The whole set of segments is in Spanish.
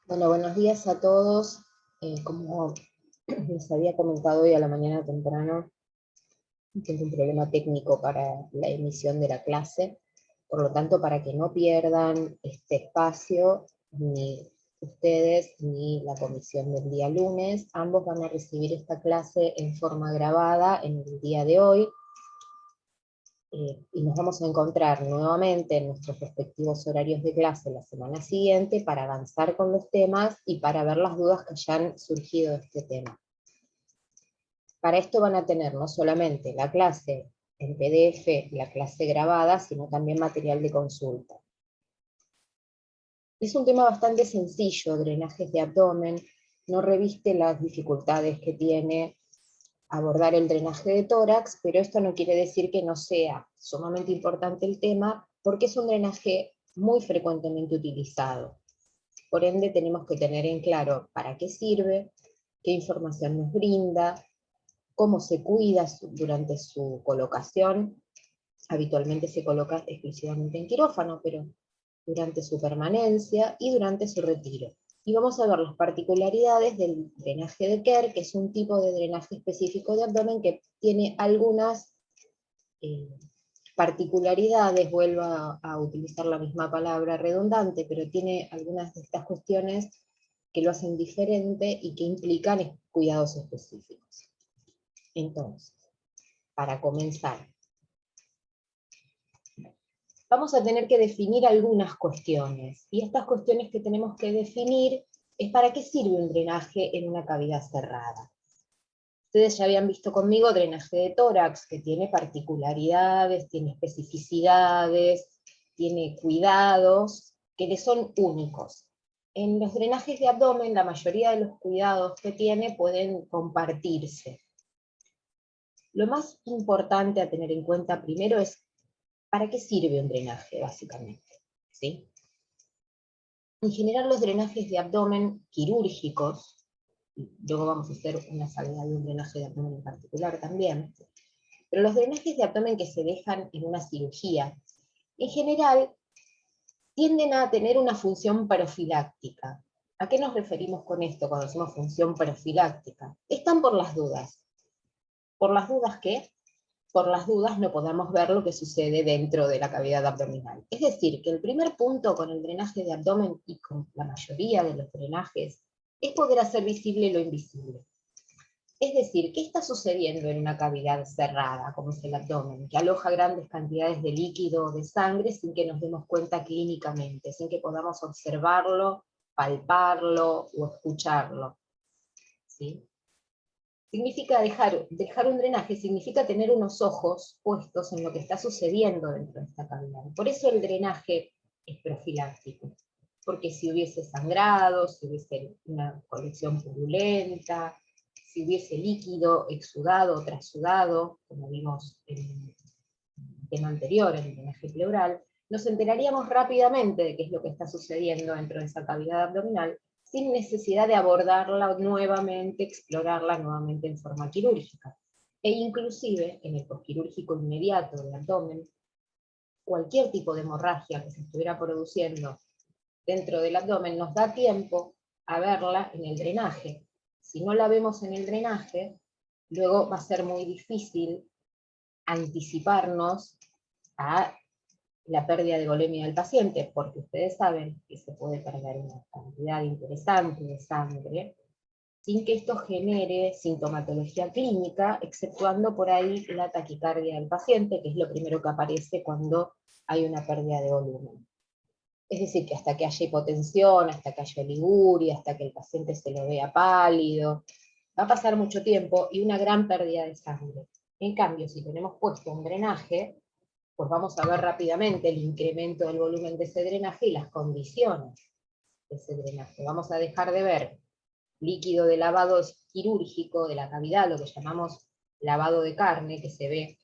Bueno, buenos días a todos. Como les había comentado hoy a la mañana temprano, tengo un problema técnico para la emisión de la clase. Por lo tanto, para que no pierdan este espacio, ni ustedes ni la comisión del día lunes, ambos van a recibir esta clase en forma grabada en el día de hoy. Y nos vamos a encontrar nuevamente en nuestros respectivos horarios de clase la semana siguiente para avanzar con los temas y para ver las dudas que hayan surgido de este tema. Para esto van a tener no solamente la clase en PDF, la clase grabada, sino también material de consulta. Es un tema bastante sencillo, drenajes de abdomen, no reviste las dificultades que tiene abordar el drenaje de tórax, pero esto no quiere decir que no sea sumamente importante el tema, porque es un drenaje muy frecuentemente utilizado. Por ende, tenemos que tener en claro para qué sirve, qué información nos brinda, cómo se cuida durante su colocación. Habitualmente se coloca exclusivamente en quirófano, pero durante su permanencia y durante su retiro. Y vamos a ver las particularidades del drenaje de Kerr, que es un tipo de drenaje específico de abdomen que tiene algunas particularidades, vuelvo a utilizar la misma palabra redundante, pero tiene algunas de estas cuestiones que lo hacen diferente y que implican cuidados específicos. Entonces, para comenzar, vamos a tener que definir algunas cuestiones, y estas cuestiones que tenemos que definir es para qué sirve un drenaje en una cavidad cerrada. Ustedes ya habían visto conmigo drenaje de tórax, que tiene particularidades, tiene especificidades, tiene cuidados que le son únicos. En los drenajes de abdomen, la mayoría de los cuidados que tiene pueden compartirse. Lo más importante a tener en cuenta primero es ¿para qué sirve un drenaje, básicamente? ¿Sí? En general, los drenajes de abdomen quirúrgicos, luego vamos a hacer una salida de un drenaje de abdomen en particular también, pero los drenajes de abdomen que se dejan en una cirugía, en general, tienden a tener una función profiláctica. ¿A qué nos referimos con esto cuando decimos función profiláctica? Están por las dudas. ¿Por las dudas qué? Por las dudas no podamos ver lo que sucede dentro de la cavidad abdominal. Es decir, que el primer punto con el drenaje de abdomen y con la mayoría de los drenajes es poder hacer visible lo invisible. Es decir, ¿qué está sucediendo en una cavidad cerrada, como es el abdomen, que aloja grandes cantidades de líquido o de sangre sin que nos demos cuenta clínicamente, sin que podamos observarlo, palparlo o escucharlo? ¿Sí? Significa dejar un drenaje, significa tener unos ojos puestos en lo que está sucediendo dentro de esta cavidad. Por eso el drenaje es profiláctico, porque si hubiese sangrado, si hubiese una colección purulenta, si hubiese líquido exudado o trasudado, como vimos en el tema anterior, en el drenaje pleural, nos enteraríamos rápidamente de qué es lo que está sucediendo dentro de esa cavidad abdominal, sin necesidad de abordarla nuevamente, explorarla nuevamente en forma quirúrgica. E inclusive, en el posquirúrgico inmediato del abdomen, cualquier tipo de hemorragia que se estuviera produciendo dentro del abdomen nos da tiempo a verla en el drenaje. Si no la vemos en el drenaje, luego va a ser muy difícil anticiparnos a la pérdida de volemia del paciente, porque ustedes saben que se puede perder una cantidad interesante de sangre sin que esto genere sintomatología clínica, exceptuando por ahí la taquicardia del paciente, que es lo primero que aparece cuando hay una pérdida de volumen. Es decir, que hasta que haya hipotensión, hasta que haya oliguria, hasta que el paciente se lo vea pálido, va a pasar mucho tiempo y una gran pérdida de sangre. En cambio, si tenemos puesto un drenaje, pues vamos a ver rápidamente el incremento del volumen de ese drenaje y las condiciones de ese drenaje. Vamos a dejar de ver líquido de lavado quirúrgico de la cavidad, lo que llamamos lavado de carne, que se ve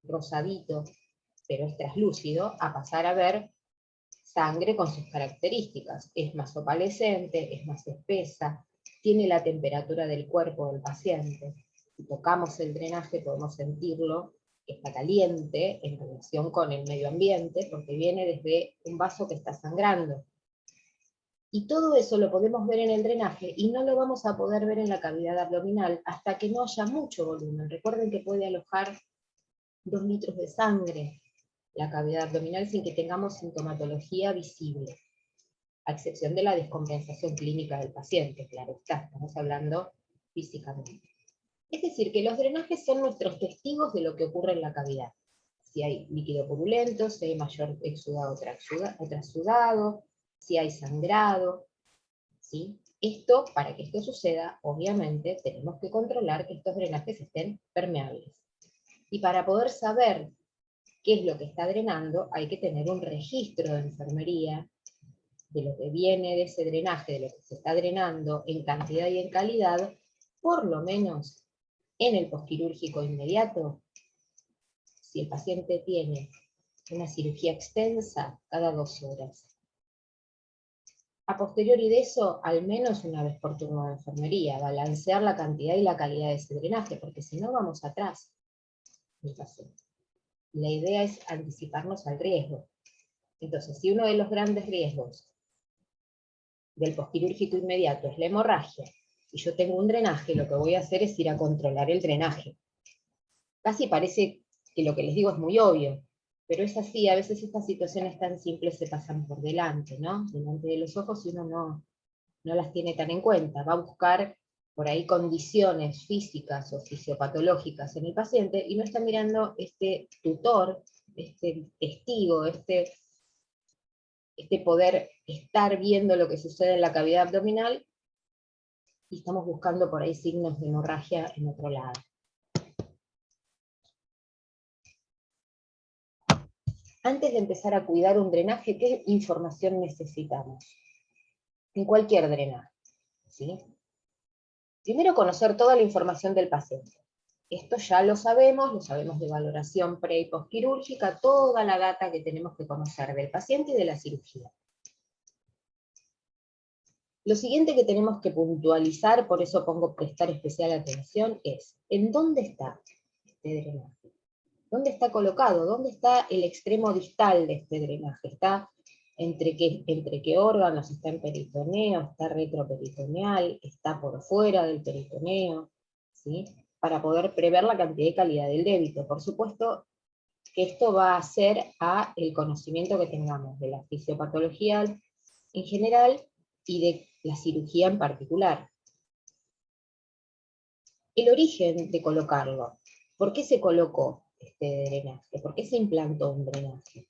rosadito, pero es traslúcido, a pasar a ver sangre con sus características. Es más opalescente, es más espesa, tiene la temperatura del cuerpo del paciente. Si tocamos el drenaje podemos sentirlo, está caliente en relación con el medio ambiente, porque viene desde un vaso que está sangrando. Y todo eso lo podemos ver en el drenaje y no lo vamos a poder ver en la cavidad abdominal hasta que no haya mucho volumen. Recuerden que puede alojar 2 litros de sangre la cavidad abdominal sin que tengamos sintomatología visible, a excepción de la descompensación clínica del paciente, claro está, estamos hablando físicamente. Es decir, que los drenajes son nuestros testigos de lo que ocurre en la cavidad. Si hay líquido purulento, si hay mayor exudado o trasudado, si hay sangrado, ¿sí? Esto, para que esto suceda, obviamente tenemos que controlar que estos drenajes estén permeables. Y para poder saber qué es lo que está drenando, hay que tener un registro de enfermería de lo que viene de ese drenaje, de lo que se está drenando en cantidad y en calidad, por lo menos en el posquirúrgico inmediato, si el paciente tiene una cirugía extensa, cada 2 horas. A posteriori de eso, al menos una vez por turno de enfermería, balancear la cantidad y la calidad de ese drenaje, porque si no vamos atrás del paciente. La idea es anticiparnos al riesgo. Entonces, si uno de los grandes riesgos del posquirúrgico inmediato es la hemorragia, y yo tengo un drenaje, lo que voy a hacer es ir a controlar el drenaje. Casi parece que lo que les digo es muy obvio, pero es así, a veces estas situaciones tan simples se pasan por delante, ¿no? Delante de los ojos y uno no las tiene tan en cuenta, va a buscar por ahí condiciones físicas o fisiopatológicas en el paciente y no está mirando este tutor, este testigo, este poder estar viendo lo que sucede en la cavidad abdominal y estamos buscando por ahí signos de hemorragia en otro lado. Antes de empezar a cuidar un drenaje, ¿qué información necesitamos? En cualquier drenaje, ¿sí? Primero, conocer toda la información del paciente. Esto ya lo sabemos de valoración pre- y postquirúrgica, toda la data que tenemos que conocer del paciente y de la cirugía. Lo siguiente que tenemos que puntualizar, por eso pongo prestar especial atención, es ¿en dónde está este drenaje? ¿Dónde está colocado? ¿Dónde está el extremo distal de este drenaje? ¿Está entre qué órganos? ¿Está en peritoneo? ¿Está retroperitoneal? ¿Está por fuera del peritoneo? ¿Sí? Para poder prever la cantidad y calidad del débito. Por supuesto que esto va a ser a el conocimiento que tengamos de la fisiopatología en general y de la cirugía en particular. El origen de colocarlo. ¿Por qué se colocó este drenaje? ¿Por qué se implantó un drenaje?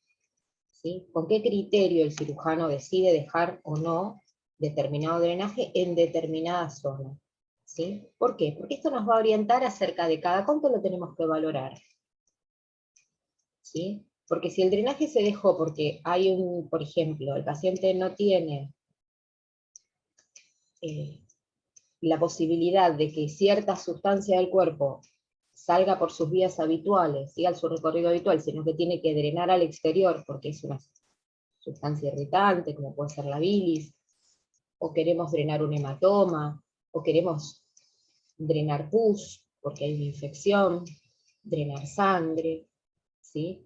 ¿Sí? ¿Con qué criterio el cirujano decide dejar o no determinado drenaje en determinada zona? ¿Sí? ¿Por qué? Porque esto nos va a orientar acerca de cada cuánto lo tenemos que valorar. ¿Sí? Porque si el drenaje se dejó porque hay por ejemplo, el paciente no tiene la posibilidad de que cierta sustancia del cuerpo salga por sus vías habituales, siga su recorrido habitual, sino que tiene que drenar al exterior porque es una sustancia irritante, como puede ser la bilis, o queremos drenar un hematoma, o queremos drenar pus, porque hay una infección, drenar sangre, ¿sí?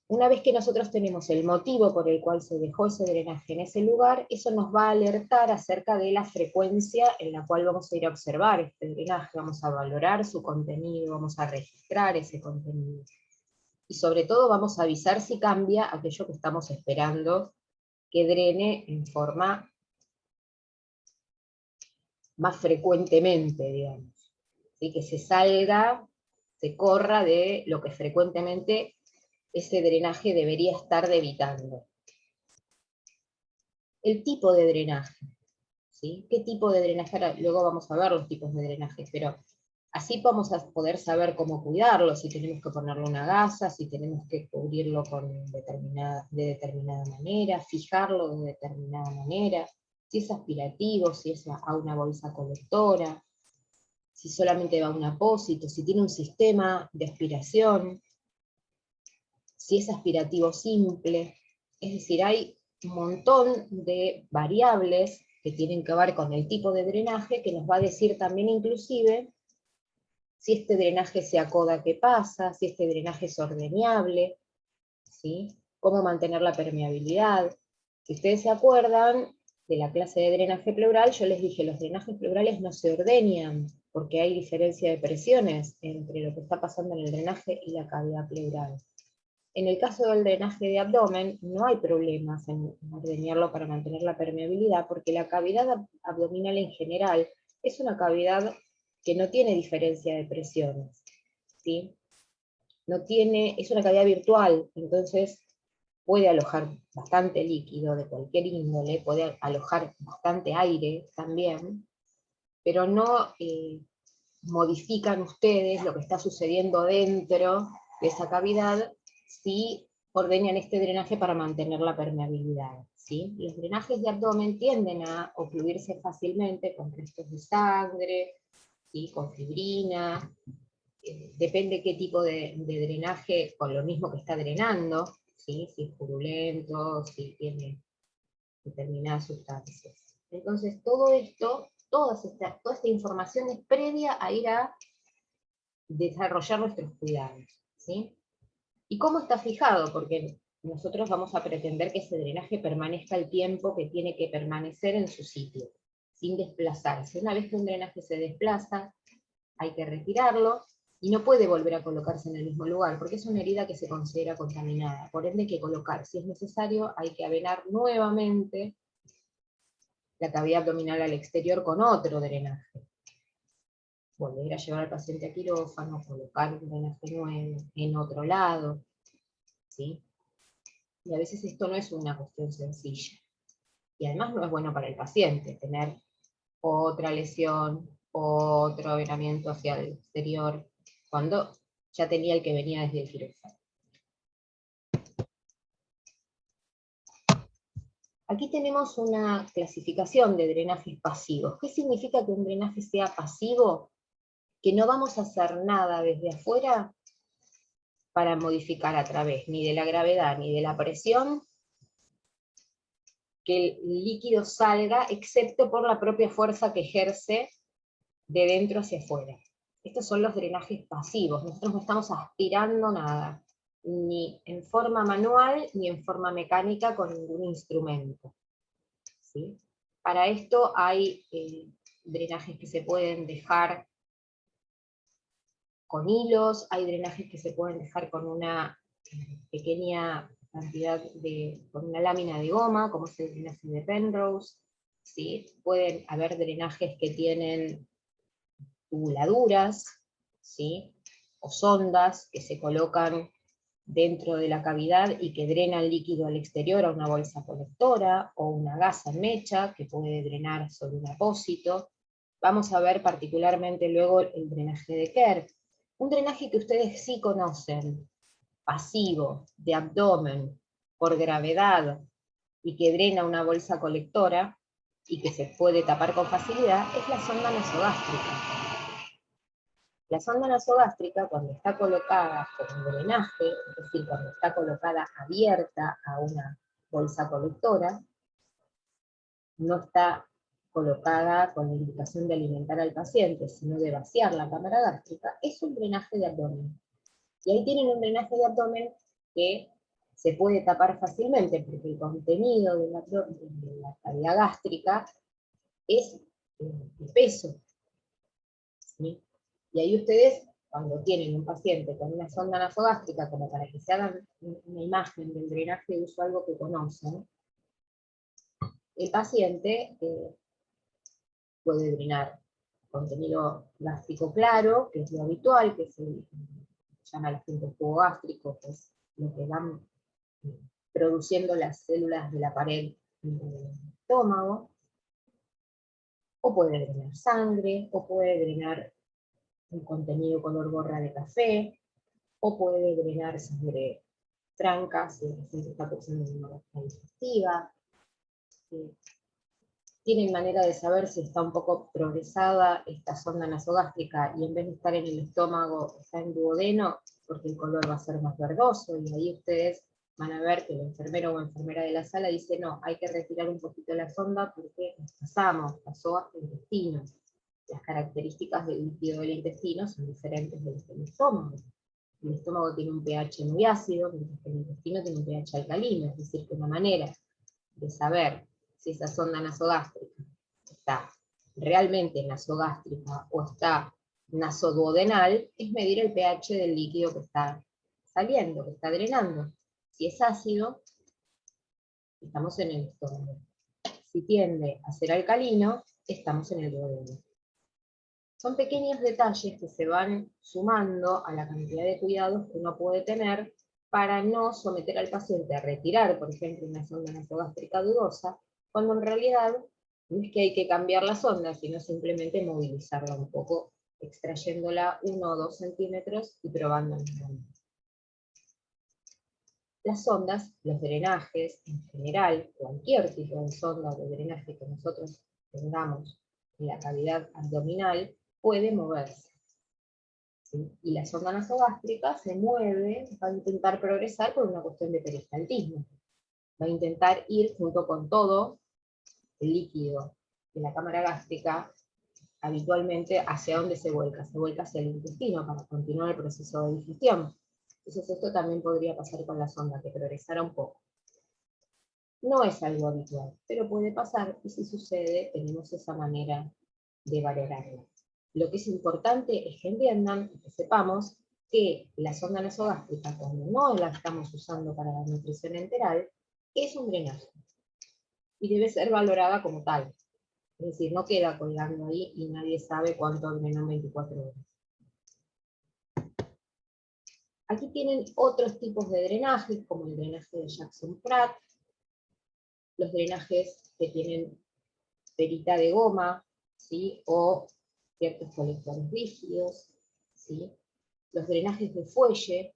Una vez que nosotros tenemos el motivo por el cual se dejó ese drenaje en ese lugar, eso nos va a alertar acerca de la frecuencia en la cual vamos a ir a observar este drenaje, vamos a valorar su contenido, vamos a registrar ese contenido. Y sobre todo vamos a avisar si cambia aquello que estamos esperando que drene en forma más frecuentemente, digamos. ¿Sí? Que se salga, se corra de lo que frecuentemente ese drenaje debería estar evitando. El tipo de drenaje, ¿sí? ¿Qué tipo de drenaje? Ahora, luego vamos a ver los tipos de drenaje, pero así vamos a poder saber cómo cuidarlo, si tenemos que ponerle una gasa, si tenemos que cubrirlo de determinada manera, fijarlo de determinada manera, si es aspirativo, si es a una bolsa colectora, si solamente va a un apósito, si tiene un sistema de aspiración, si es aspirativo simple. Es decir, hay un montón de variables que tienen que ver con el tipo de drenaje, que nos va a decir también inclusive si este drenaje se acoda, qué pasa, si este drenaje es ordeñable, ¿sí? Cómo mantener la permeabilidad. Si ustedes se acuerdan, de la clase de drenaje pleural, yo les dije, los drenajes pleurales no se ordeñan, porque hay diferencia de presiones entre lo que está pasando en el drenaje y la cavidad pleural. En el caso del drenaje de abdomen, no hay problemas en ordeñarlo para mantener la permeabilidad, porque la cavidad abdominal en general es una cavidad que no tiene diferencia de presiones, ¿sí? Es una cavidad virtual, entonces puede alojar bastante líquido de cualquier índole, puede alojar bastante aire también, pero no modifican ustedes lo que está sucediendo dentro de esa cavidad si ordeñan este drenaje para mantener la permeabilidad, ¿sí? Los drenajes de abdomen tienden a ocluirse fácilmente con restos de sangre, ¿sí? Con fibrina, depende qué tipo de drenaje, con lo mismo que está drenando, ¿sí? Si es purulento, si tiene determinadas sustancias. Entonces todo esto, toda esta información es previa a ir a desarrollar nuestros cuidados, ¿sí? ¿Y cómo está fijado? Porque nosotros vamos a pretender que ese drenaje permanezca el tiempo que tiene que permanecer en su sitio, sin desplazarse. Una vez que un drenaje se desplaza, hay que retirarlo, y no puede volver a colocarse en el mismo lugar, porque es una herida que se considera contaminada. Por ende hay que colocar, si es necesario, hay que avenar nuevamente la cavidad abdominal al exterior con otro drenaje. Volver a llevar al paciente a quirófano, colocar un drenaje nuevo en otro lado, ¿sí? Y a veces esto no es una cuestión sencilla. Y además no es bueno para el paciente tener otra lesión, otro avenamiento hacia el exterior, cuando ya tenía el que venía desde el quirófano. Aquí tenemos una clasificación de drenajes pasivos. ¿Qué significa que un drenaje sea pasivo? Que no vamos a hacer nada desde afuera para modificar a través ni de la gravedad ni de la presión que el líquido salga, excepto por la propia fuerza que ejerce de dentro hacia afuera. Estos son los drenajes pasivos. Nosotros no estamos aspirando nada, ni en forma manual ni en forma mecánica con ningún instrumento, ¿sí? Para esto hay drenajes que se pueden dejar con hilos, hay drenajes que se pueden dejar con una pequeña cantidad con una lámina de goma, como es el drenaje de Penrose, ¿sí? Pueden haber drenajes que tienen tubuladuras, ¿sí? O sondas que se colocan dentro de la cavidad y que drenan líquido al exterior a una bolsa colectora, o una gasa en mecha que puede drenar sobre un apósito. Vamos a ver particularmente luego el drenaje de Kerr. Un drenaje que ustedes sí conocen, pasivo, de abdomen, por gravedad, y que drena una bolsa colectora, y que se puede tapar con facilidad, es la sonda nasogástrica. La sonda nasogástrica, cuando está colocada con un drenaje, es decir, cuando está colocada abierta a una bolsa colectora, no está colocada con la indicación de alimentar al paciente, sino de vaciar la cámara gástrica, es un drenaje de abdomen. Y ahí tienen un drenaje de abdomen que se puede tapar fácilmente, porque el contenido de la cavidad gástrica es el peso, ¿sí? Y ahí ustedes, cuando tienen un paciente con una sonda nasogástrica, como para que se hagan una imagen del drenaje de uso, algo que conocen, el paciente puede drenar contenido gástrico claro, que es lo habitual, que se llama el jugo gástrico, que es lo que van produciendo las células de la pared del estómago, o puede drenar sangre, o puede drenar un contenido color borra de café, o puede drenar sangre franca si el paciente está cursando una bacteria digestiva. Tienen manera de saber si está un poco progresada esta sonda nasogástrica y en vez de estar en el estómago está en duodeno, porque el color va a ser más verdoso, y ahí ustedes van a ver que el enfermero o enfermera de la sala dice, no, hay que retirar un poquito la sonda porque nos pasó hasta el intestino. Las características del líquido del intestino son diferentes de las del estómago. El estómago tiene un pH muy ácido, mientras que el intestino tiene un pH alcalino, es decir, que una manera de saber si esa sonda nasogástrica está realmente nasogástrica o está nasoduodenal, es medir el pH del líquido que está saliendo, que está drenando. Si es ácido, estamos en el estómago. Si tiende a ser alcalino, estamos en el duodeno. Son pequeños detalles que se van sumando a la cantidad de cuidados que uno puede tener para no someter al paciente a retirar, por ejemplo, una sonda nasogástrica dudosa, cuando en realidad no es que hay que cambiar la sonda, sino simplemente movilizarla un poco, extrayéndola 1 o 2 centímetros y probando nuevamente. Las sondas, los drenajes, en general, cualquier tipo de sonda o de drenaje que nosotros tengamos en la cavidad abdominal, puede moverse. ¿Sí? Y la sonda nasogástrica se mueve, va a intentar progresar por una cuestión de peristaltismo. Va a intentar ir junto con todo el líquido de la cámara gástrica, habitualmente hacia dónde se vuelca hacia el intestino para continuar el proceso de digestión. Entonces esto también podría pasar con la sonda, que progresara un poco. No es algo habitual, pero puede pasar, y si sucede, tenemos esa manera de valorarlo. Lo que es importante es que entiendan, que sepamos, que la sonda nasogástrica, cuando no la estamos usando para la nutrición enteral, es un drenaje. Y debe ser valorada como tal. Es decir, no queda colgando ahí y nadie sabe cuánto drenó en 24 horas. Aquí tienen otros tipos de drenajes, como el drenaje de Jackson-Pratt, los drenajes que tienen perita de goma, ¿sí? O ciertos colectores rígidos, ¿sí? Los drenajes de fuelle.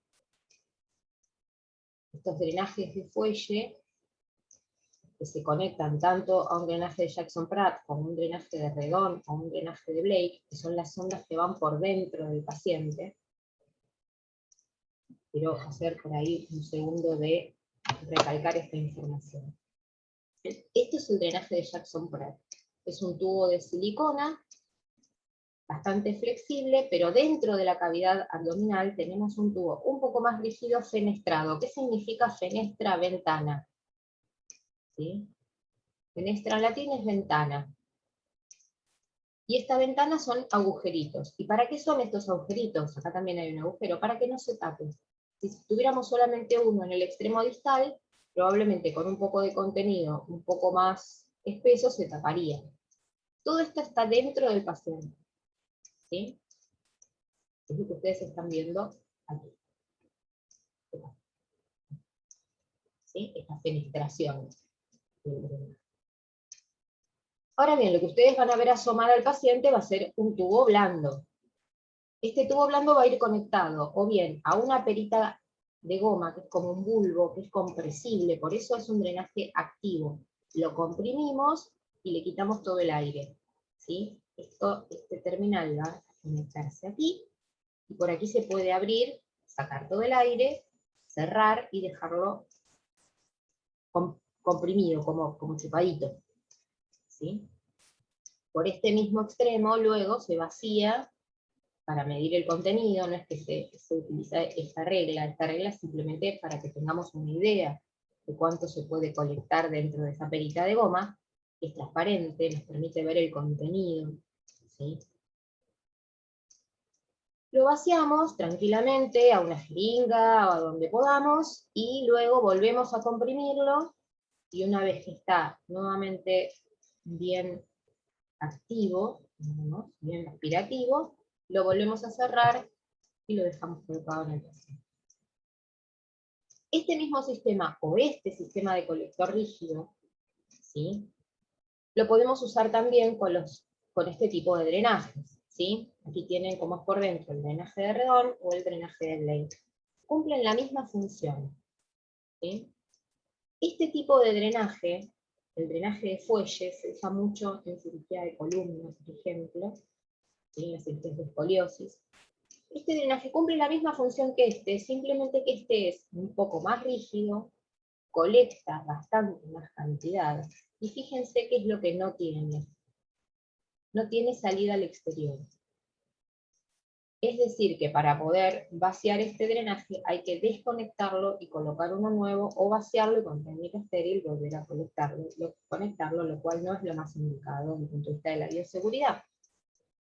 Estos drenajes de fuelle que se conectan tanto a un drenaje de Jackson-Pratt como un drenaje de Redon o un drenaje de Blake, que son las sondas que van por dentro del paciente. Quiero hacer por ahí un segundo de recalcar esta información. Este es el drenaje de Jackson-Pratt. Es un tubo de silicona, bastante flexible, pero dentro de la cavidad abdominal tenemos un tubo un poco más rígido fenestrado. ¿Qué significa fenestra-ventana? ¿Sí? Fenestra en latín es ventana. Y esta ventana son agujeritos. ¿Y para qué son estos agujeritos? Acá también hay un agujero, para que no se tape. Si tuviéramos solamente uno en el extremo distal, probablemente con un poco de contenido un poco más espeso se taparía. Todo esto está dentro del paciente. ¿Sí? Es lo que ustedes están viendo aquí. ¿Sí? Esta fenestración. Ahora bien, lo que ustedes van a ver asomar al paciente va a ser un tubo blando. Este tubo blando va a ir conectado o bien a una perita de goma, que es como un bulbo, que es compresible, por eso es un drenaje activo. Lo comprimimos y le quitamos todo el aire. ¿Sí? Este terminal va a conectarse aquí, y por aquí se puede abrir, sacar todo el aire, cerrar y dejarlo comprimido, como chupadito. ¿Sí? Por este mismo extremo luego se vacía para medir el contenido. No es que se utiliza esta regla es simplemente para que tengamos una idea de cuánto se puede colectar dentro de esa perita de goma. Es transparente, nos permite ver el contenido. ¿Sí? Lo vaciamos tranquilamente a una jeringa o a donde podamos, y luego volvemos a comprimirlo, y una vez que está nuevamente bien activo, ¿no? Bien respirativo, lo volvemos a cerrar y lo dejamos colocado en el paciente. Este mismo sistema, o este sistema de colector rígido, ¿sí? Lo podemos usar también con este tipo de drenajes. ¿Sí? Aquí tienen como es por dentro el drenaje de Redon o el drenaje de Blake. Cumplen la misma función. ¿Sí? Este tipo de drenaje, el drenaje de fuelle, se usa mucho en cirugía de columna, por ejemplo, ¿sí? En cirugías de escoliosis. Este drenaje cumple la misma función que este, simplemente que este es un poco más rígido, colecta bastante más cantidad, y fíjense qué es lo que no tiene. No tiene salida al exterior. Es decir, que para poder vaciar este drenaje hay que desconectarlo y colocar uno nuevo, o vaciarlo y con técnica estéril volver a conectarlo, lo cual no es lo más indicado desde el punto de vista de la bioseguridad.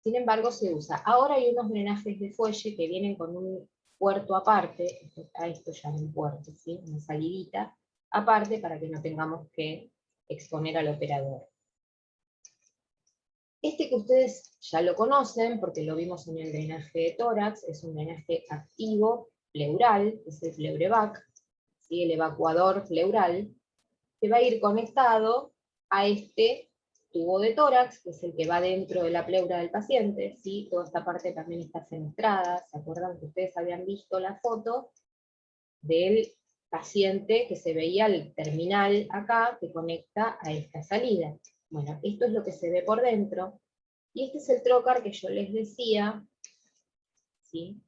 Sin embargo, se usa. Ahora hay unos drenajes de fuelle que vienen con un puerto aparte, a esto llaman puerto, ¿sí? Una salidita aparte para que no tengamos que exponer al operador. Este que ustedes ya lo conocen, porque lo vimos en el drenaje de tórax, es un drenaje activo pleural, es el pleurevac, ¿sí? El evacuador pleural, que va a ir conectado a este tubo de tórax, que es el que va dentro de la pleura del paciente, ¿sí? Toda esta parte también está fenestrada. ¿Se acuerdan que ustedes habían visto la foto del paciente que se veía el terminal acá, que conecta a esta salida? Bueno, esto es lo que se ve por dentro, y este es el trocar que yo les decía, ¿sí?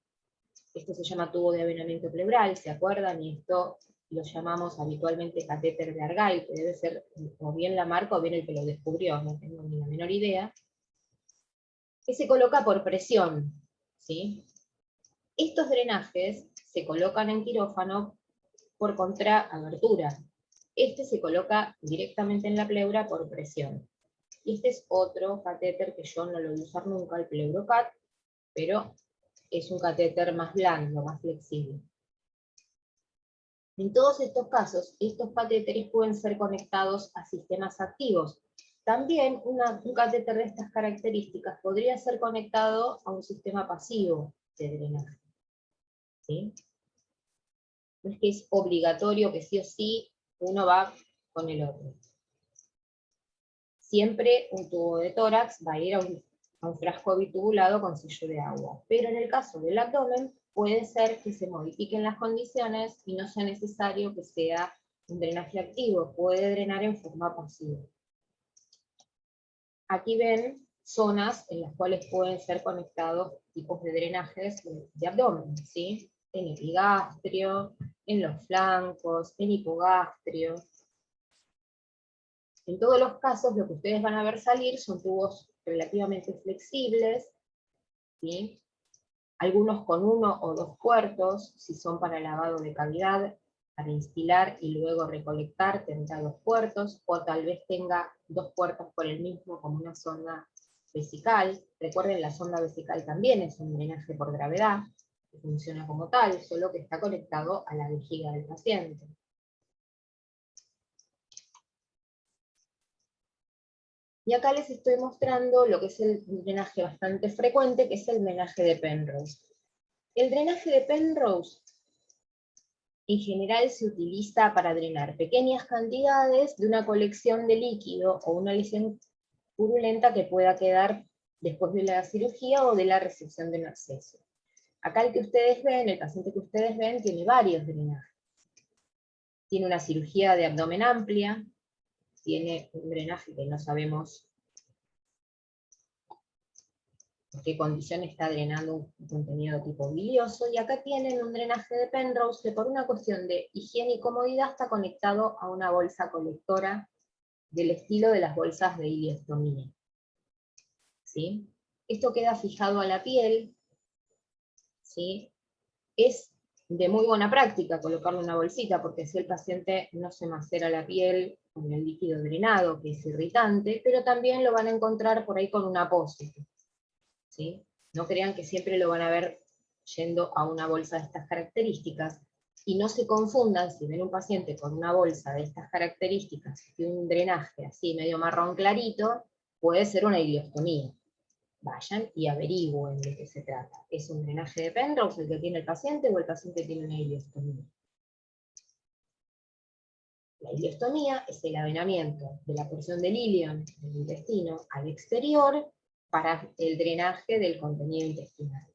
Esto se llama tubo de avenamiento pleural, ¿se acuerdan? Y esto lo llamamos habitualmente catéter de Argyle, que debe ser o bien la marca o bien el que lo descubrió, no tengo ni la menor idea, que se coloca por presión, ¿sí? Estos drenajes se colocan en quirófano por contraabertura. Este se coloca directamente en la pleura por presión. Y este es otro catéter que yo no lo voy a usar nunca, el Pleurocat, pero es un catéter más blando, más flexible. En todos estos casos, estos catéteres pueden ser conectados a sistemas activos. También un catéter de estas características podría ser conectado a un sistema pasivo de drenaje, ¿sí? No es que es obligatorio que sí o sí uno va con el otro. Siempre un tubo de tórax va a ir a un frasco bitubulado con sello de agua. Pero en el caso del abdomen, puede ser que se modifiquen las condiciones y no sea necesario que sea un drenaje activo, puede drenar en forma pasiva. Aquí ven zonas en las cuales pueden ser conectados tipos de drenajes de abdomen, ¿sí? En epigastrio, en los flancos, en hipogastrio. En todos los casos, lo que ustedes van a ver salir son tubos relativamente flexibles, ¿sí? Algunos con 1 o 2 puertos, si son para lavado de cavidad, para instilar y luego recolectar, tendrá 2 puertos, o tal vez tenga 2 puertos por el mismo, como una sonda vesical. Recuerden, la sonda vesical también es un drenaje por gravedad, que funciona como tal, solo que está conectado a la vejiga del paciente. Y acá les estoy mostrando lo que es el drenaje bastante frecuente, que es el drenaje de Penrose. El drenaje de Penrose en general se utiliza para drenar pequeñas cantidades de una colección de líquido o una lesión purulenta que pueda quedar después de la cirugía o de la resección de un absceso. Acá el que ustedes ven, el paciente que ustedes ven, tiene varios drenajes. Tiene una cirugía de abdomen amplia, tiene un drenaje que no sabemos en qué condición está drenando un contenido tipo bilioso, y acá tienen un drenaje de Penrose que por una cuestión de higiene y comodidad está conectado a una bolsa colectora del estilo de las bolsas de ileostomía. ¿Sí? Esto queda fijado a la piel, ¿sí? Es de muy buena práctica colocarle una bolsita, porque así el paciente no se macera la piel con el líquido drenado, que es irritante, pero también lo van a encontrar por ahí con un apósito, ¿sí? No crean que siempre lo van a ver yendo a una bolsa de estas características, y no se confundan si ven un paciente con una bolsa de estas características y un drenaje así medio marrón clarito, puede ser una ileostomía. Vayan y averigüen de qué se trata. ¿Es un drenaje de Penrose el que tiene el paciente o el paciente tiene una ileostomía? La ileostomía es el avenamiento de la porción del ilion del intestino al exterior para el drenaje del contenido intestinal,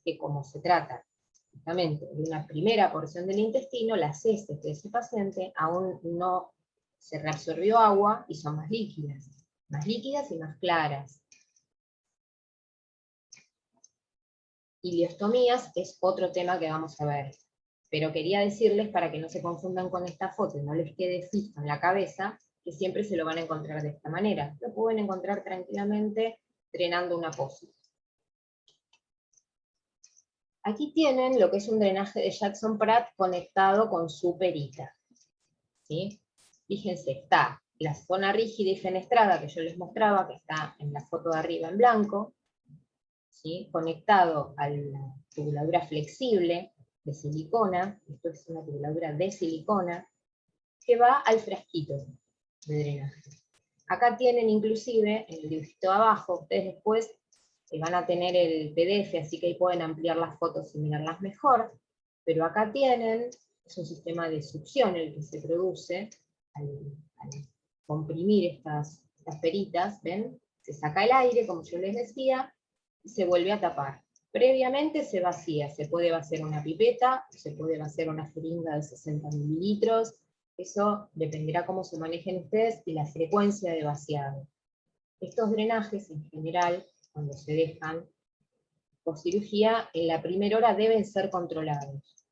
que como se trata justamente de una primera porción del intestino, las heces de ese paciente aún no se reabsorbió agua y son más líquidas y más claras. Ileostomías es otro tema que vamos a ver, pero quería decirles para que no se confundan con esta foto y no les quede fijo en la cabeza, que siempre se lo van a encontrar de esta manera. Lo pueden encontrar tranquilamente drenando un apósito. Aquí tienen lo que es un drenaje de Jackson-Pratt conectado con su perita. ¿Sí? Fíjense, está la zona rígida y fenestrada que yo les mostraba, que está en la foto de arriba en blanco, ¿sí? Conectado a la tubuladura flexible de silicona, esto es una tubuladura de silicona, que va al frasquito de drenaje. Acá tienen inclusive, en el dibujito de abajo, ustedes después van a tener el PDF, así que ahí pueden ampliar las fotos y mirarlas mejor, pero acá tienen, es un sistema de succión el que se produce al comprimir estas peritas, ¿ven? Se saca el aire, como yo les decía, y se vuelve a tapar. Previamente se vacía, se puede vaciar una pipeta, se puede vaciar una jeringa de 60 mililitros, eso dependerá cómo se manejen ustedes y la frecuencia de vaciado. Estos drenajes en general, cuando se dejan por cirugía, en la primera hora deben ser controlados.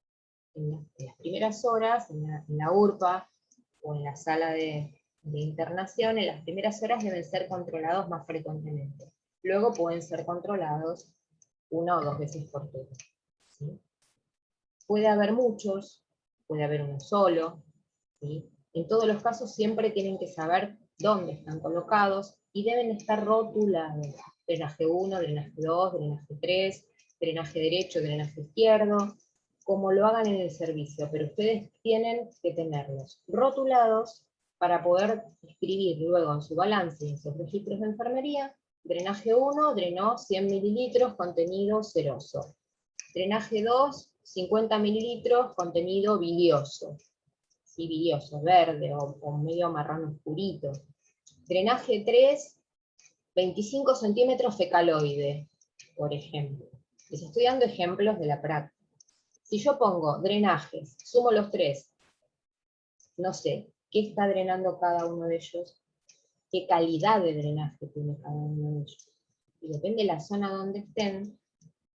En las primeras horas, en la URPA o en la sala de internación, en las primeras horas deben ser controlados más frecuentemente. Luego pueden ser controlados 1 o 2 veces por turno. ¿Sí? Puede haber muchos, puede haber uno solo. ¿Sí? En todos los casos siempre tienen que saber dónde están colocados y deben estar rotulados. Drenaje 1, drenaje 2, drenaje 3, drenaje derecho, drenaje izquierdo, como lo hagan en el servicio, pero ustedes tienen que tenerlos rotulados para poder escribir luego en su balance y en sus registros de enfermería: drenaje 1 drenó 100 mililitros, contenido seroso. Drenaje 2, 50 mililitros, contenido bilioso. Sí, bilioso, verde o medio marrón oscurito. Drenaje 3, 25 centímetros fecaloide, por ejemplo. Les estoy dando ejemplos de la práctica. Si yo pongo drenajes, sumo los 3, no sé, ¿qué está drenando cada uno de ellos? ¿Qué calidad de drenaje tiene cada uno de ellos? Y depende de la zona donde estén,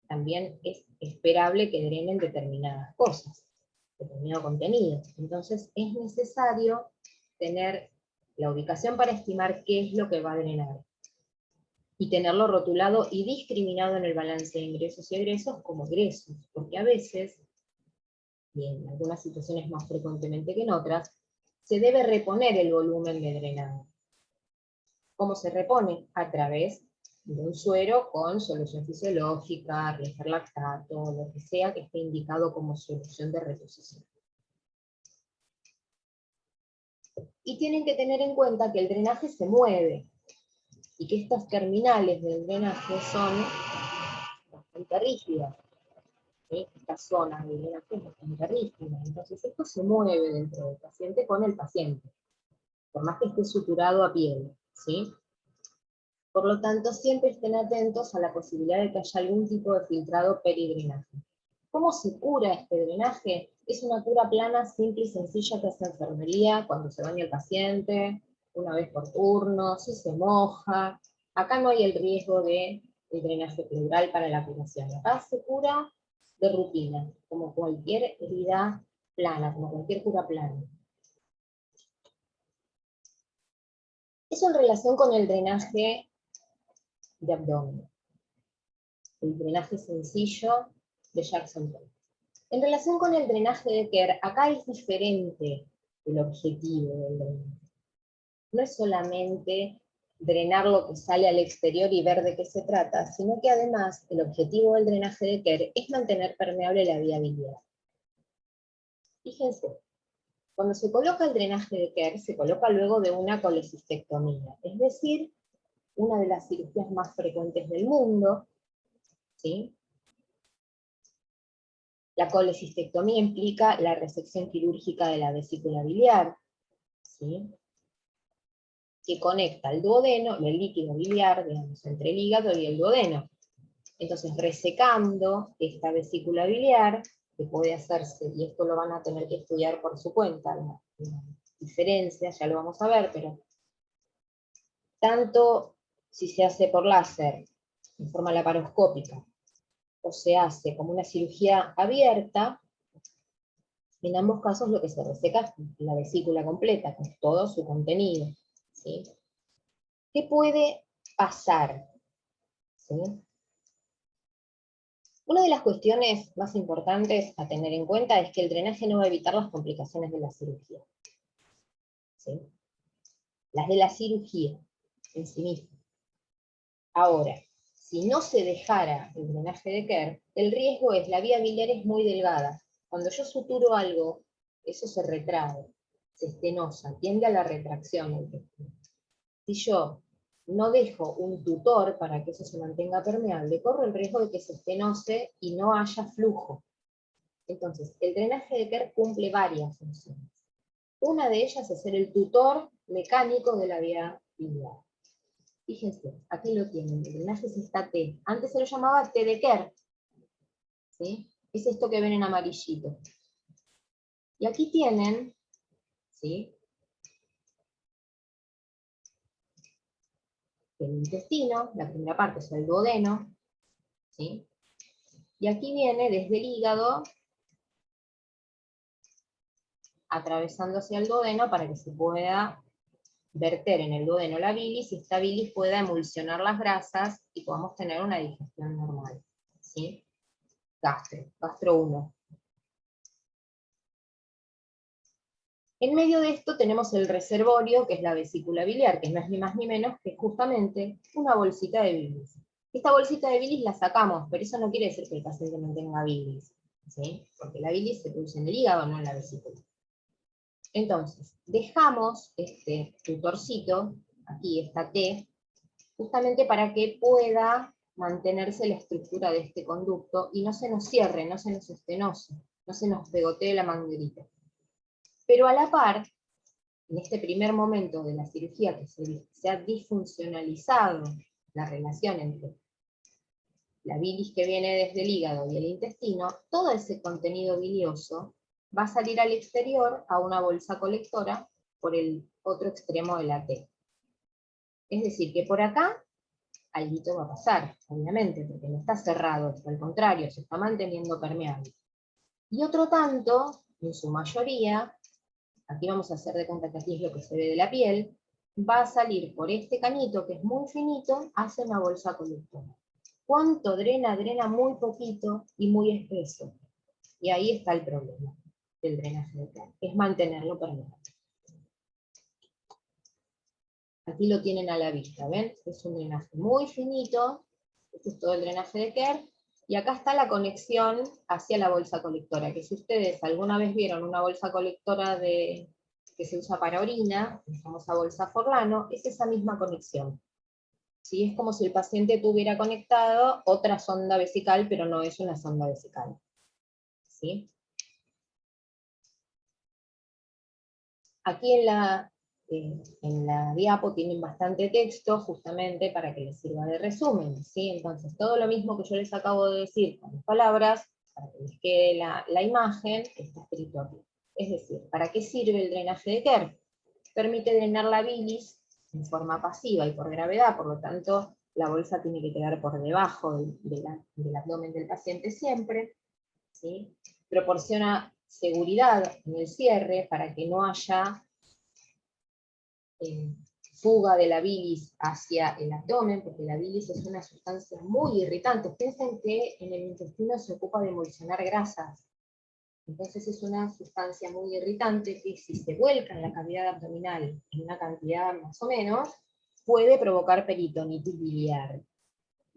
también es esperable que drenen determinadas cosas, determinado contenido. Entonces es necesario tener la ubicación para estimar qué es lo que va a drenar, y tenerlo rotulado y discriminado en el balance de ingresos y egresos como egresos, porque a veces, y en algunas situaciones más frecuentemente que en otras, se debe reponer el volumen de drenado. ¿Cómo se repone? A través de un suero con solución fisiológica, lactato, lo que sea que esté indicado como solución de reposición. Y tienen que tener en cuenta que el drenaje se mueve, y que estas terminales del drenaje son bastante rígidas. ¿Sí? Esta zona del drenaje es bastante rígida. Entonces esto se mueve dentro del paciente con el paciente, por más que esté suturado a piel. ¿Sí? Por lo tanto, siempre estén atentos a la posibilidad de que haya algún tipo de filtrado peridrenaje. ¿Cómo se cura este drenaje? Es una cura plana, simple y sencilla que hace enfermería cuando se baña el paciente, una vez por turno, si se moja. Acá no hay el riesgo de drenaje pleural para la curación. Acá se cura de rutina, como cualquier herida plana, como cualquier cura plana. Eso en relación con el drenaje de abdomen, el drenaje sencillo de Jackson-Pratt. En relación con el drenaje de Kerr, acá es diferente el objetivo del drenaje. No es solamente drenar lo que sale al exterior y ver de qué se trata, sino que además el objetivo del drenaje de Kerr es mantener permeable la viabilidad. Fíjense, cuando se coloca el drenaje de Kerr, se coloca luego de una colecistectomía, es decir, una de las cirugías más frecuentes del mundo, ¿sí? La colecistectomía implica la resección quirúrgica de la vesícula biliar, ¿sí? Que conecta el duodeno, el líquido biliar, digamos, entre el hígado y el duodeno. Entonces, resecando esta vesícula biliar, que puede hacerse, y esto lo van a tener que estudiar por su cuenta, la diferencia, ya lo vamos a ver, pero tanto si se hace por láser, en forma laparoscópica, o se hace como una cirugía abierta, en ambos casos lo que se reseca es la vesícula completa, con todo su contenido. ¿Sí? ¿Qué puede pasar? ¿Sí? Una de las cuestiones más importantes a tener en cuenta es que el drenaje no va a evitar las complicaciones de la cirugía. ¿Sí? Las de la cirugía en sí misma. Ahora, si no se dejara el drenaje de Kerr, el riesgo es la vía biliar es muy delgada. Cuando yo suturo algo, eso se retrae, se estenosa, tiende a la retracción del intestino. Si yo no dejo un tutor para que eso se mantenga permeable, corro el riesgo de que se estenose y no haya flujo. Entonces, el drenaje de Kerr cumple varias funciones. Una de ellas es ser el tutor mecánico de la vía biliar. Fíjense, aquí lo tienen, el drenaje es esta T. Antes se lo llamaba T de Kerr, ¿sí? Es esto que ven en amarillito. Y aquí tienen, ¿sí?, el intestino, la primera parte es el duodeno, ¿sí? Y aquí viene desde el hígado, atravesando hacia el duodeno para que se pueda verter en el duodeno la bilis, y esta bilis pueda emulsionar las grasas y podamos tener una digestión normal, ¿sí? Gastro 1. En medio de esto tenemos el reservorio, que es la vesícula biliar, que no es ni más ni menos que justamente una bolsita de bilis. Esta bolsita de bilis la sacamos, pero eso no quiere decir que el paciente no tenga bilis, ¿sí? Porque la bilis se produce en el hígado, no en la vesícula. Entonces, dejamos este tutorcito, aquí esta T, justamente para que pueda mantenerse la estructura de este conducto y no se nos cierre, no se nos estenose, no se nos pegotee la manguerita. Pero a la par, en este primer momento de la cirugía que se ha disfuncionalizado la relación entre la bilis que viene desde el hígado y el intestino, todo ese contenido bilioso va a salir al exterior a una bolsa colectora por el otro extremo de la T. Es decir, que por acá algo va a pasar, obviamente, porque no está cerrado, esto, al contrario, se está manteniendo permeable. Y otro tanto, en su mayoría, aquí vamos a hacer de cuenta que aquí es lo que se ve de la piel, va a salir por este cañito, que es muy finito, hacia una bolsa colectora. ¿Cuánto drena? Drena muy poquito y muy espeso. Y ahí está el problema del drenaje de Kerr, es mantenerlo permeable. Aquí lo tienen a la vista, ¿ven? Es un drenaje muy finito, este es todo el drenaje de Kerr, y acá está la conexión hacia la bolsa colectora, que si ustedes alguna vez vieron una bolsa colectora que se usa para orina, la famosa bolsa Forlano, es esa misma conexión. ¿Sí? Es como si el paciente tuviera conectado otra sonda vesical, pero no es una sonda vesical. ¿Sí? Aquí en la diapo tienen bastante texto, justamente para que les sirva de resumen, ¿sí? Entonces, todo lo mismo que yo les acabo de decir con las palabras, para que les quede la imagen, está escrito aquí. Es decir, ¿para qué sirve el drenaje de Kerr? Permite drenar la bilis en forma pasiva y por gravedad, por lo tanto, la bolsa tiene que quedar por debajo del abdomen del paciente siempre, ¿sí? Proporciona seguridad en el cierre para que no haya fuga de la bilis hacia el abdomen, porque la bilis es una sustancia muy irritante. Piensen que en el intestino se ocupa de emulsionar grasas. Entonces es una sustancia muy irritante que si se vuelca en la cavidad abdominal en una cantidad más o menos, puede provocar peritonitis biliar.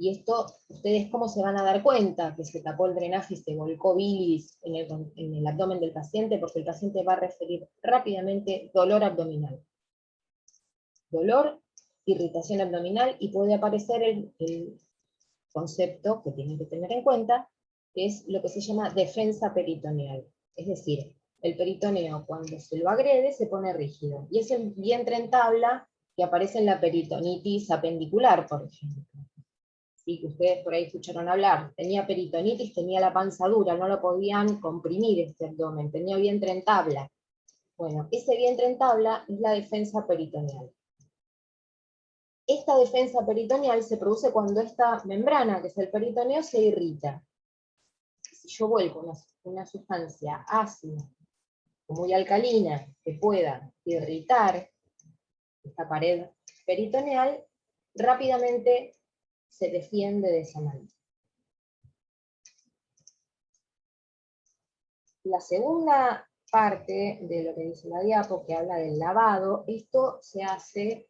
Y esto, ¿ustedes cómo se van a dar cuenta que se tapó el drenaje y se volcó bilis en el abdomen del paciente? Porque el paciente va a referir rápidamente dolor abdominal. Dolor, irritación abdominal, y puede aparecer el concepto que tienen que tener en cuenta, que es lo que se llama defensa peritoneal. Es decir, el peritoneo cuando se lo agrede se pone rígido. Y es el vientre en tabla que aparece en la peritonitis apendicular, por ejemplo. Sí, que ustedes por ahí escucharon hablar. Tenía peritonitis, tenía la panza dura, no lo podían comprimir este abdomen, tenía vientre en tabla. Bueno, ese vientre en tabla es la defensa peritoneal. Esta defensa peritoneal se produce cuando esta membrana, que es el peritoneo, se irrita. Si yo vuelco una sustancia ácida, muy alcalina, que pueda irritar esta pared peritoneal, rápidamente se defiende de esa manera. La segunda parte de lo que dice la diapo, que habla del lavado, esto se hace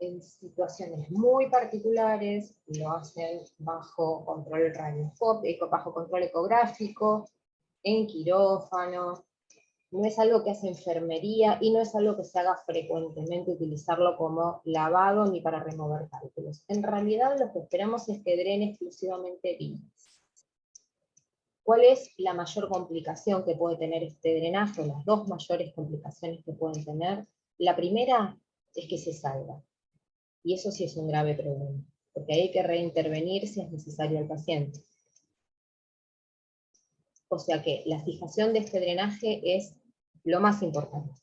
en situaciones muy particulares, lo hacen bajo control radioscópico, bajo control ecográfico, en quirófano. No es algo que hace enfermería y no es algo que se haga frecuentemente utilizarlo como lavado ni para remover cálculos. En realidad lo que esperamos es que drene exclusivamente bilis. ¿Cuál es la mayor complicación que puede tener este drenaje? Las dos mayores complicaciones que pueden tener. La primera es que se salga. Y eso sí es un grave problema, porque hay que reintervenir si es necesario al paciente. O sea que la fijación de este drenaje es lo más importante.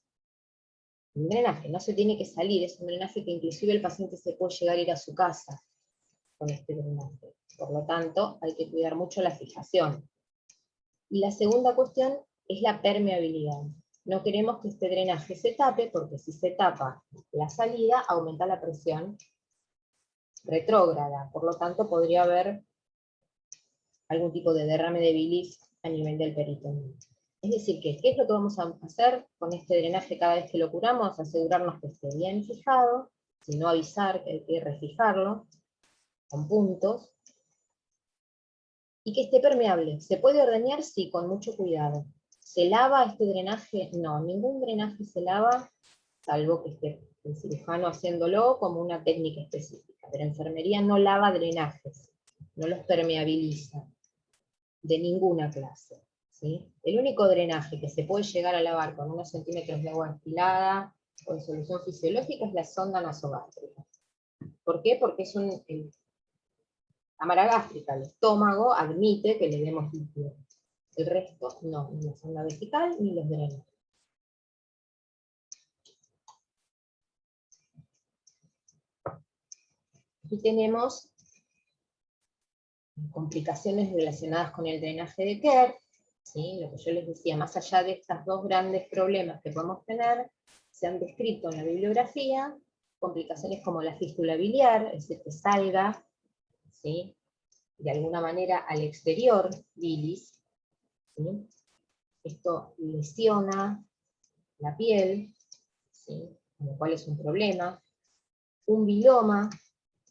Un drenaje no se tiene que salir, es un drenaje que inclusive el paciente se puede llegar a ir a su casa con este drenaje. Por lo tanto, hay que cuidar mucho la fijación. Y la segunda cuestión es la permeabilidad. No queremos que este drenaje se tape, porque si se tapa la salida, aumenta la presión retrógrada. Por lo tanto, podría haber algún tipo de derrame de bilis a nivel del peritoneo. Es decir, ¿qué es lo que vamos a hacer con este drenaje cada vez que lo curamos? Asegurarnos que esté bien fijado, si no avisar que hay que refijarlo, con puntos, y que esté permeable. ¿Se puede ordeñar? Sí, con mucho cuidado. ¿Se lava este drenaje? No, ningún drenaje se lava, salvo que esté el cirujano haciéndolo como una técnica específica. Pero enfermería no lava drenajes, no los permeabiliza, de ninguna clase. ¿Sí? El único drenaje que se puede llegar a lavar con unos centímetros de agua destilada o en solución fisiológica es la sonda nasogástrica. ¿Por qué? Porque es cámara gástrica, el estómago admite que le demos líquido. El resto no, ni la sonda vesical ni los drenajes. Aquí tenemos complicaciones relacionadas con el drenaje de Kerr, ¿sí? Lo que yo les decía, más allá de estos dos grandes problemas que podemos tener, se han descrito en la bibliografía complicaciones como la fístula biliar, es decir, que salga, ¿sí?, de alguna manera al exterior bilis, ¿sí? Esto lesiona la piel, ¿sí?, con lo cual es un problema. Un biloma,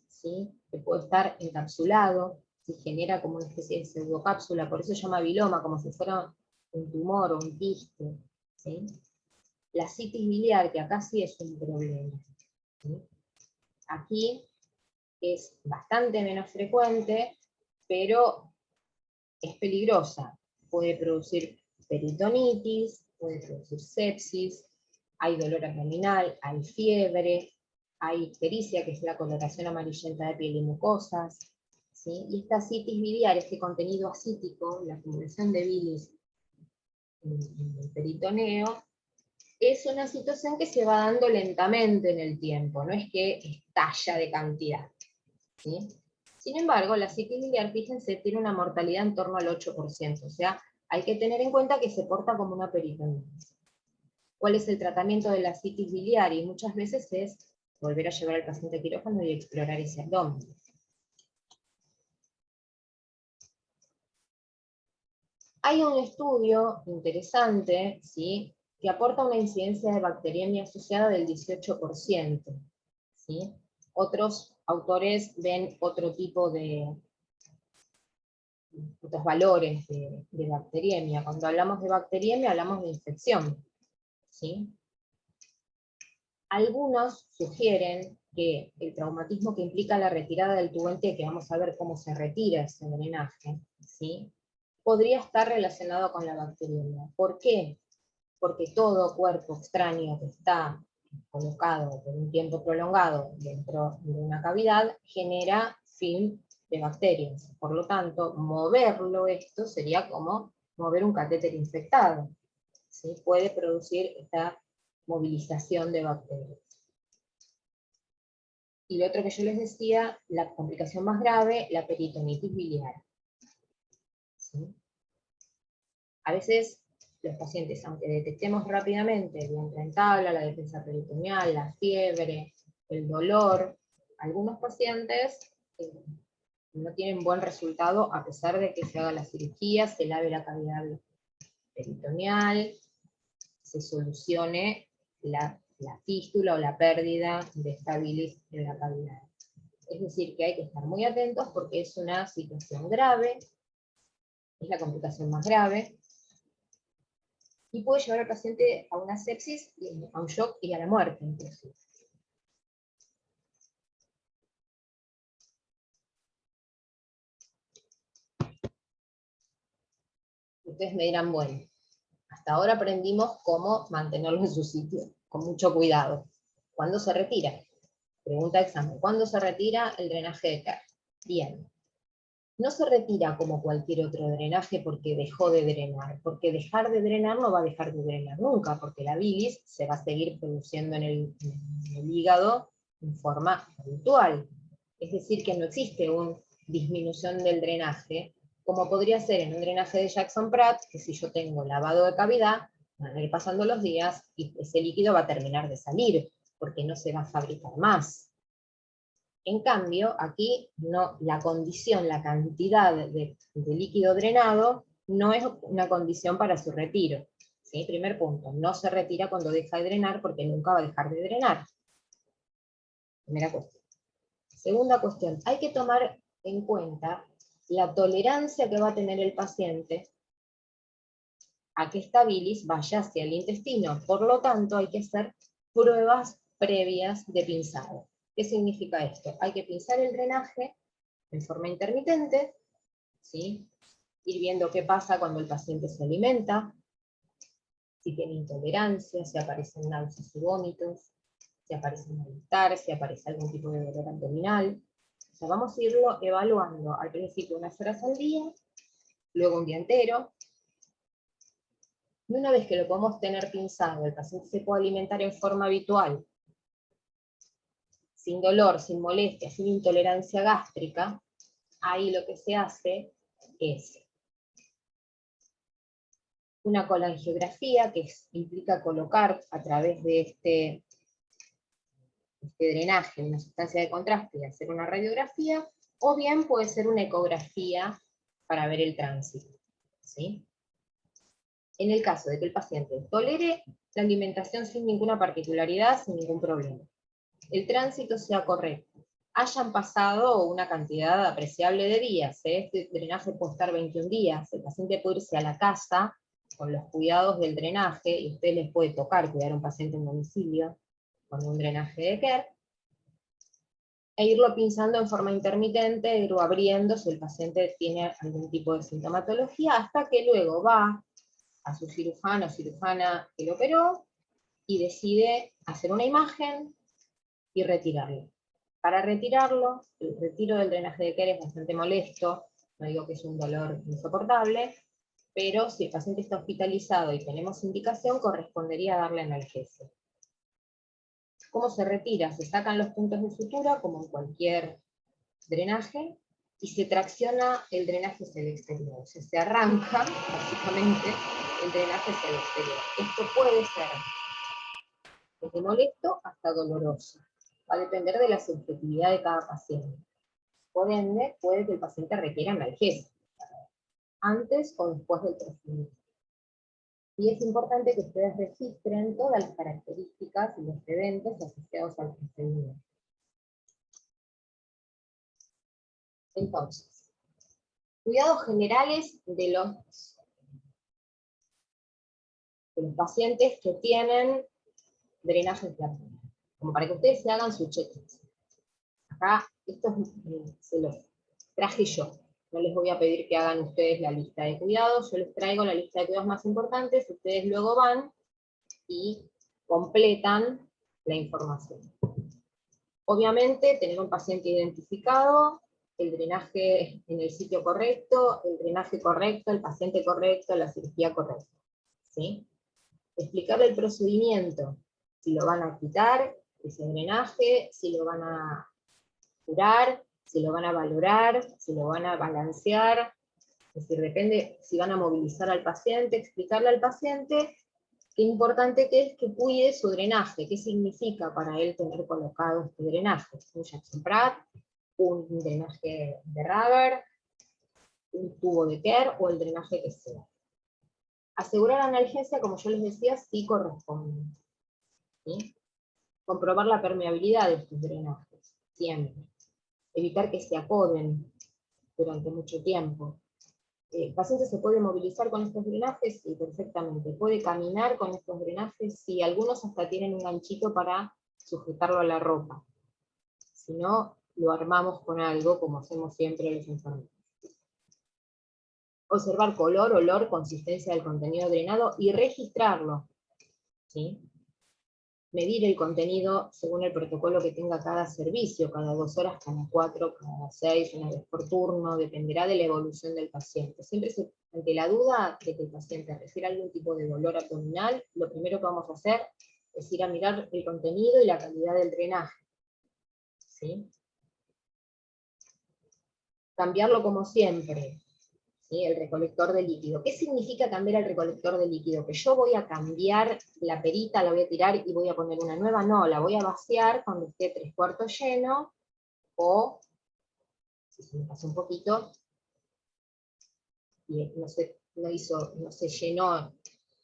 ¿sí?, que puede estar encapsulado, se genera como una especie de pseudocápsula, por eso se llama biloma, como si fuera un tumor o un quiste, ¿sí? La citis biliar, que acá sí es un problema, ¿sí? Aquí es bastante menos frecuente, pero es peligrosa. Puede producir peritonitis, puede producir sepsis, hay dolor abdominal, hay fiebre, hay ictericia, que es la coloración amarillenta de piel y mucosas, ¿sí? Y esta citis biliar, este contenido acítico, la acumulación de bilis en el peritoneo, es una situación que se va dando lentamente en el tiempo, no es que estalla de cantidad, ¿sí? Sin embargo, la citis biliar, fíjense, tiene una mortalidad en torno al 8%, o sea, hay que tener en cuenta que se porta como una peritonitis. ¿Cuál es el tratamiento de la citis biliar? Y muchas veces es volver a llevar al paciente a quirófano y explorar ese abdomen. Hay un estudio interesante, ¿sí?, que aporta una incidencia de bacteriemia asociada del 18%. ¿Sí? Otros autores ven otro tipo de otros valores de bacteriemia. Cuando hablamos de bacteriemia hablamos de infección, ¿sí? Algunos sugieren que el traumatismo que implica la retirada del tubo en T, que vamos a ver cómo se retira ese drenaje, ¿sí?, podría estar relacionado con la bacteriemia. ¿Por qué? Porque todo cuerpo extraño que está colocado por un tiempo prolongado dentro de una cavidad genera film de bacterias. Por lo tanto, moverlo esto sería como mover un catéter infectado, ¿sí? Puede producir esta movilización de bacterias. Y lo otro que yo les decía, la complicación más grave, la peritonitis biliar, ¿sí? A veces los pacientes, aunque detectemos rápidamente el vientre en tabla, la defensa peritoneal, la fiebre, el dolor, algunos pacientes no tienen buen resultado a pesar de que se haga la cirugía, se lave la cavidad peritoneal, se solucione la fístula o la pérdida de esta bilis en la cavidad. Es decir, que hay que estar muy atentos porque es una situación grave, es la complicación más grave, y puede llevar al paciente a una sepsis, a un shock y a la muerte inclusive. Ustedes me dirán, bueno, hasta ahora aprendimos cómo mantenerlo en su sitio, con mucho cuidado. ¿Cuándo se retira? Pregunta de examen. ¿Cuándo se retira el drenaje de Kerr? Bien. No se retira como cualquier otro drenaje porque dejó de drenar, porque dejar de drenar no va a dejar de drenar nunca, porque la bilis se va a seguir produciendo en el hígado en forma habitual. Es decir, que no existe una disminución del drenaje, como podría ser en un drenaje de Jackson-Pratt, que si yo tengo lavado de cavidad, van a ir pasando los días y ese líquido va a terminar de salir, porque no se va a fabricar más. En cambio, aquí no, la condición, la cantidad de líquido drenado no es una condición para su retiro. ¿Sí? Primer punto, no se retira cuando deja de drenar porque nunca va a dejar de drenar. Primera cuestión. Segunda cuestión, hay que tomar en cuenta la tolerancia que va a tener el paciente a que esta bilis vaya hacia el intestino. Por lo tanto, hay que hacer pruebas previas de pinzado. ¿Qué significa esto? Hay que pinzar el drenaje en forma intermitente, ¿sí? Ir viendo qué pasa cuando el paciente se alimenta, si tiene intolerancia, si aparecen náuseas y vómitos, si aparece malestar, si aparece algún tipo de dolor abdominal. O sea, vamos a irlo evaluando al principio unas horas al día, luego un día entero. Y una vez que lo podemos tener pinzado, el paciente se puede alimentar en forma habitual, sin dolor, sin molestia, sin intolerancia gástrica, ahí lo que se hace es una colangiografía, que implica colocar a través de este drenaje una sustancia de contraste y hacer una radiografía, o bien puede ser una ecografía para ver el tránsito. ¿Sí? En el caso de que el paciente tolere la alimentación sin ninguna particularidad, sin ningún problema, el tránsito sea correcto, hayan pasado una cantidad apreciable de días, este drenaje puede estar 21 días, el paciente puede irse a la casa con los cuidados del drenaje, y usted les puede tocar cuidar a un paciente en domicilio con un drenaje de Kerr, e irlo pinzando en forma intermitente, irlo abriendo si el paciente tiene algún tipo de sintomatología, hasta que luego va a su cirujano o cirujana que lo operó, y decide hacer una imagen y retirarlo. Para retirarlo, el retiro del drenaje de Kerr es bastante molesto, no digo que es un dolor insoportable, pero si el paciente está hospitalizado y tenemos indicación, correspondería darle analgesia. ¿Cómo se retira? Se sacan los puntos de sutura, como en cualquier drenaje, y se tracciona el drenaje hacia el exterior. O sea, se arranca, básicamente, el drenaje hacia el exterior. Esto puede ser desde molesto hasta doloroso. Va a depender de la subjetividad de cada paciente. Por ende, puede que el paciente requiera analgesia, antes o después del procedimiento. Y es importante que ustedes registren todas las características y los eventos asociados al procedimiento. Entonces, cuidados generales de los pacientes que tienen drenaje platónico, como para que ustedes se hagan su checklist. Acá, estos se los traje yo. No les voy a pedir que hagan ustedes la lista de cuidados, yo les traigo la lista de cuidados más importantes, ustedes luego van y completan la información. Obviamente, tener un paciente identificado, el drenaje en el sitio correcto, el drenaje correcto, el paciente correcto, la cirugía correcta. ¿Sí? Explicarle el procedimiento, si lo van a quitar, ese drenaje, si lo van a curar, si lo van a valorar, si lo van a balancear, es decir, depende si van a movilizar al paciente, explicarle al paciente qué importante que es que cuide su drenaje, qué significa para él tener colocado este drenaje, un Jackson-Pratt, un drenaje de Raber, un tubo de Kerr o el drenaje que sea. Asegurar analgesia, como yo les decía, sí corresponde, ¿sí? Comprobar la permeabilidad de estos drenajes, siempre. Evitar que se acoden durante mucho tiempo. ¿El paciente se puede movilizar con estos drenajes? Sí, perfectamente. ¿Puede caminar con estos drenajes? Sí, algunos hasta tienen un ganchito para sujetarlo a la ropa. Si no, lo armamos con algo, como hacemos siempre los enfermeros. Observar color, olor, consistencia del contenido drenado y registrarlo, ¿sí? Medir el contenido según el protocolo que tenga cada servicio, cada 2 horas, cada 4, cada 6, una vez por turno, dependerá de la evolución del paciente. Siempre ante la duda de que el paciente refiere a algún tipo de dolor abdominal, lo primero que vamos a hacer es ir a mirar el contenido y la calidad del drenaje, ¿sí? Cambiarlo como siempre, ¿sí? El recolector de líquido. ¿Qué significa cambiar el recolector de líquido? ¿Que yo voy a cambiar la perita, la voy a tirar y voy a poner una nueva? No, la voy a vaciar cuando esté 3/4 lleno, o, si se me pasó un poquito, y no se llenó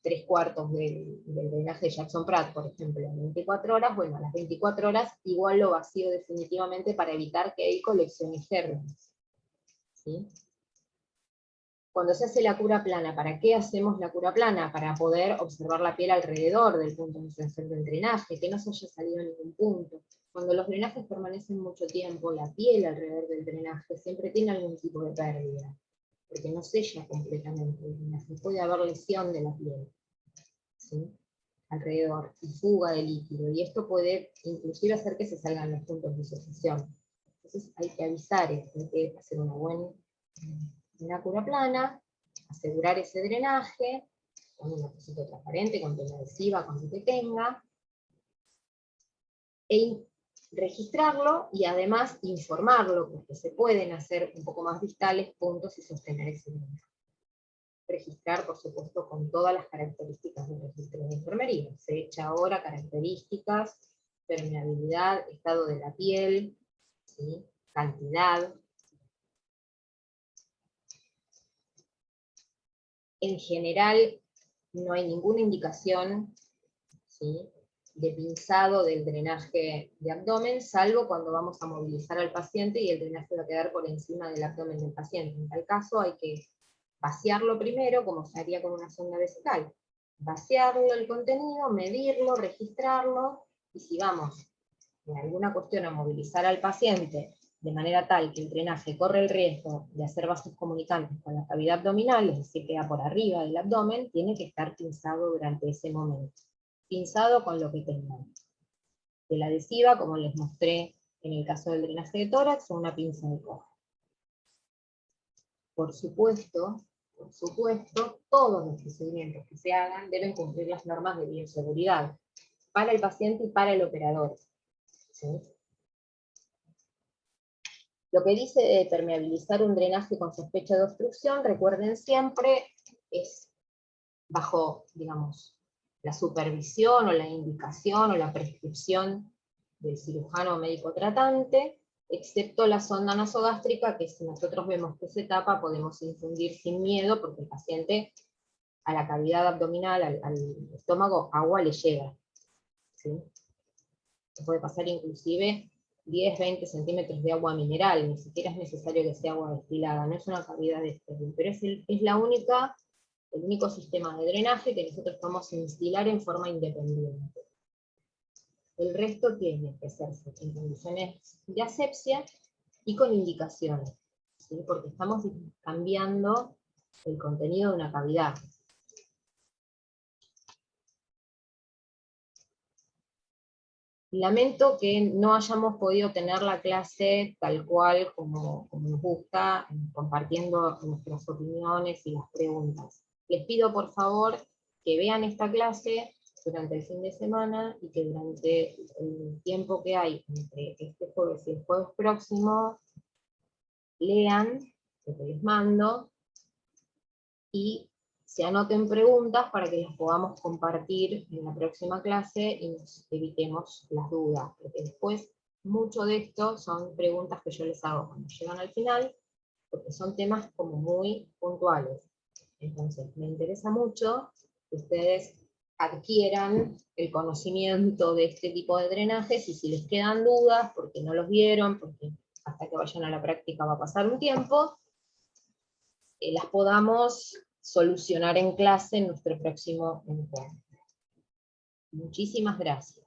3/4 del drenaje de Jackson Pratt, por ejemplo, en 24 horas, bueno, a las 24 horas igual lo vacío definitivamente para evitar que él coleccione gérmenes, ¿sí? Cuando se hace la cura plana, ¿para qué hacemos la cura plana? Para poder observar la piel alrededor del punto de inserción del drenaje, que no se haya salido en ningún punto. Cuando los drenajes permanecen mucho tiempo, la piel alrededor del drenaje siempre tiene algún tipo de pérdida, porque no sella completamente el drenaje, puede haber lesión de la piel, ¿sí? Alrededor, y fuga de líquido, y esto puede inclusive hacer que se salgan los puntos de sucesión. Entonces hay que avisar esto, hay que hacer una cura plana, asegurar ese drenaje, con un pocito transparente, con tela adhesiva, con lo que tenga, e registrarlo y además informarlo, porque se pueden hacer un poco más distales puntos y sostener ese drenaje. Registrar, por supuesto, con todas las características del registro de enfermería. Se echa ahora características, permeabilidad, estado de la piel, ¿sí? Cantidad. En general, no hay ninguna indicación, ¿sí?, de pinzado del drenaje de abdomen, salvo cuando vamos a movilizar al paciente y el drenaje va a quedar por encima del abdomen del paciente. En tal caso hay que vaciarlo primero, como se haría con una sonda vesical. Vaciarlo el contenido, medirlo, registrarlo, y si vamos en alguna cuestión a movilizar al paciente de manera tal que el drenaje corre el riesgo de hacer vasos comunicantes con la cavidad abdominal, es decir, queda por arriba del abdomen, tiene que estar pinzado durante ese momento. Pinzado con lo que tengan. Tela adhesiva, como les mostré en el caso del drenaje de tórax, o una pinza de coja. Por supuesto, todos los procedimientos que se hagan deben cumplir las normas de bioseguridad para el paciente y para el operador, ¿sí? Lo que dice de permeabilizar un drenaje con sospecha de obstrucción, recuerden siempre, es bajo, digamos, la supervisión o la indicación o la prescripción del cirujano o médico tratante, excepto la sonda nasogástrica, que si nosotros vemos que se tapa, podemos infundir sin miedo, porque el paciente a la cavidad abdominal, al estómago, agua le llega, ¿sí? Se puede pasar inclusive 10, 20 centímetros de agua mineral, ni siquiera es necesario que sea agua destilada, no es una cavidad estéril, pero es el único sistema de drenaje que nosotros podemos instilar en forma independiente. El resto tiene que hacerse en condiciones de asepsia y con indicaciones, ¿sí? Porque estamos cambiando el contenido de una cavidad. Lamento que no hayamos podido tener la clase tal cual como nos gusta, compartiendo nuestras opiniones y las preguntas. Les pido por favor que vean esta clase durante el fin de semana y que durante el tiempo que hay entre este jueves y el jueves próximo lean lo que les mando y se anoten preguntas para que las podamos compartir en la próxima clase y nos evitemos las dudas, porque después mucho de esto son preguntas que yo les hago cuando llegan al final, porque son temas como muy puntuales. Entonces, me interesa mucho que ustedes adquieran el conocimiento de este tipo de drenajes, y si les quedan dudas, porque no los vieron, porque hasta que vayan a la práctica va a pasar un tiempo, las podamos solucionar en clase en nuestro próximo encuentro. Muchísimas gracias.